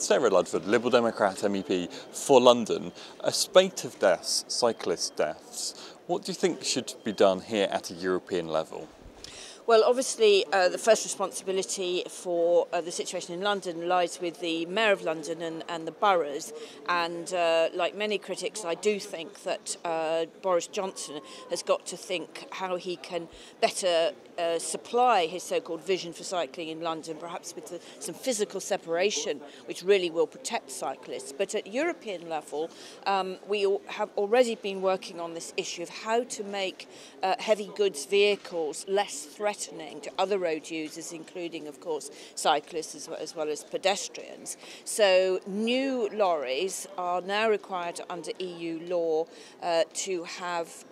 Sarah Ludford, Liberal Democrat MEP for London. A spate of deaths, cyclist deaths. What do you think should be done here at a European level? Well, obviously, the first responsibility for the situation in London lies with the Mayor of London and the boroughs. And like many critics, I do think that Boris Johnson has got to think how he can better supply his so-called vision for cycling in London, perhaps with some physical separation, which really will protect cyclists. But at European level, we have already been working on this issue of how to make heavy goods vehicles less threatening to other road users, including, of course, cyclists as well as pedestrians. So new lorries are now required under EU law to have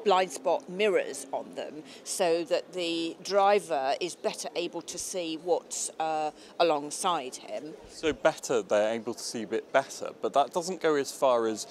blind spot mirrors on them so that the driver is better able to see what's alongside him. So better, they're able to see a bit better, but that doesn't go as far as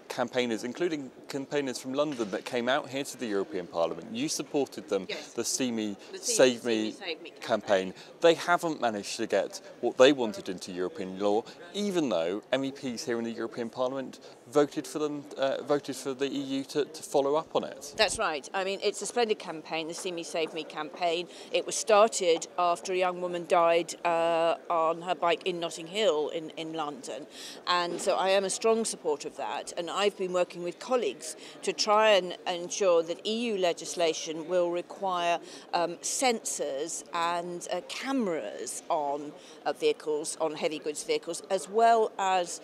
campaigners, including campaigners from London that came out here to the European Parliament. You supported them, yes. the See Me, Save Me campaign. They haven't managed to get what they wanted into European law, even though MEPs here in the European Parliament voted for them, voted for the EU to follow up on it. That's right. I mean, it's a splendid campaign, the See Me, Save Me campaign. It was started after a young woman died on her bike in Notting Hill in London. And so I am a strong supporter of that. And I've been working with colleagues to try and ensure that EU legislation will require sensors and cameras on vehicles, on heavy goods vehicles, as well as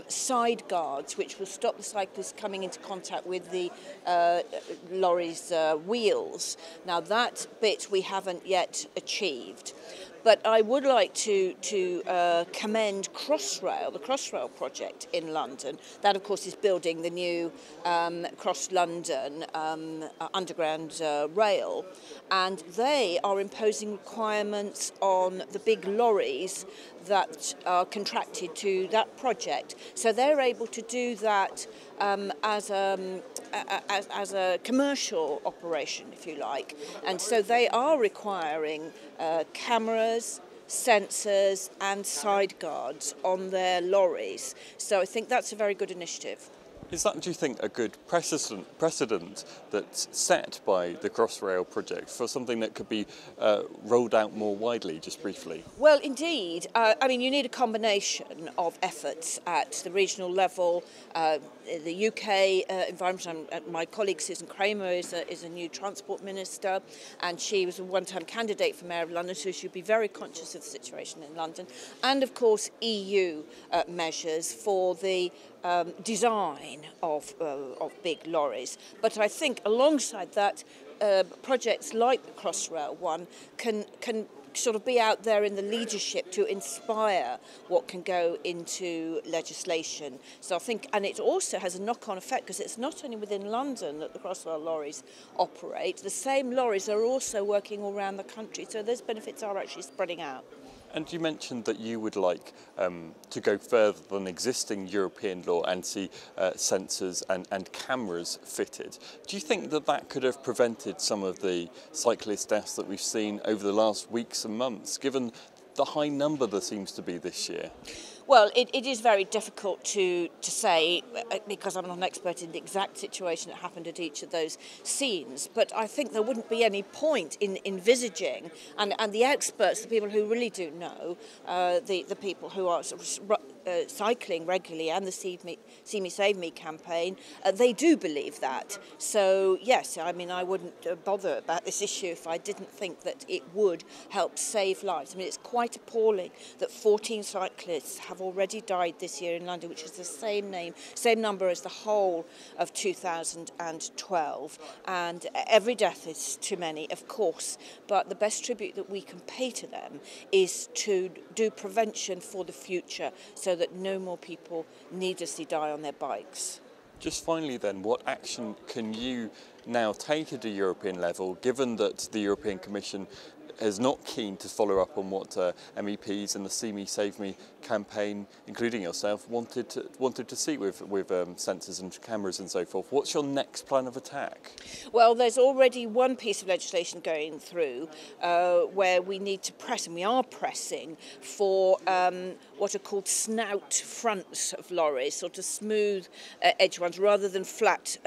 side guards, which will stop the cyclists coming into contact with the lorry's wheels. Now that bit we haven't yet achieved. But I would like to commend Crossrail, the Crossrail project in London. That, of course, is building the new Cross London underground rail. And they are imposing requirements on the big lorries that are contracted to that project. So they're able to do that as a commercial operation, if you like. And so they are requiring cameras, sensors and side guards on their lorries. So I think that's a very good initiative. Is that, do you think, a good precedent that's set by the Crossrail project for something that could be rolled out more widely, just briefly? Well, indeed. I mean, you need a combination of efforts at the regional level. The UK environment, my colleague Susan Kramer is a new transport minister, and she was a one-time candidate for Mayor of London, so she'll be very conscious of the situation in London. And, of course, EU measures for the design of big lorries. But I think alongside that, projects like the Crossrail one can sort of be out there in the leadership to inspire what can go into legislation. So I think, and it also has a knock-on effect because it's not only within London that the Crossrail lorries operate, the same lorries are also working all around the country, so those benefits are actually spreading out. And you mentioned that you would like to go further than existing European law and see sensors and cameras fitted. Do you think that that could have prevented some of the cyclist deaths that we've seen over the last weeks and months, given the high number there seems to be this year? Well, it is very difficult to say because I'm not an expert in the exact situation that happened at each of those scenes. But I think there wouldn't be any point in envisaging, and the experts, the people who really do know, the people who are sort of cycling regularly and the See Me, Save Me campaign, they do believe that. So, yes, I mean, I wouldn't bother about this issue if I didn't think that it would help save lives. I mean, it's quite appalling that 14 cyclists have already died this year in London, which is the same number as the whole of 2012. And every death is too many, of course, but the best tribute that we can pay to them is to do prevention for the future so that no more people needlessly die on their bikes. Just finally then, what action can you now take at a European level, given that the European Commission is not keen to follow up on what MEPs and the See Me Save Me campaign, including yourself, wanted to see with sensors and cameras and so forth. What's your next plan of attack? Well, there's already one piece of legislation going through where we need to press, and we are pressing, for what are called snout fronts of lorries, sort of smooth edge ones, rather than flat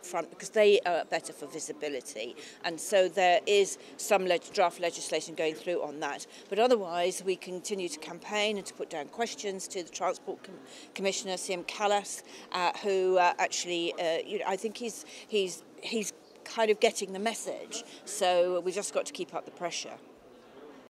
front, because they are better for visibility. And so there is some draft legislation going through on that. But otherwise, we continue to campaign and to put down questions to the Transport Commissioner, CM Callas, who actually, I think he's kind of getting the message. So we just got to keep up the pressure.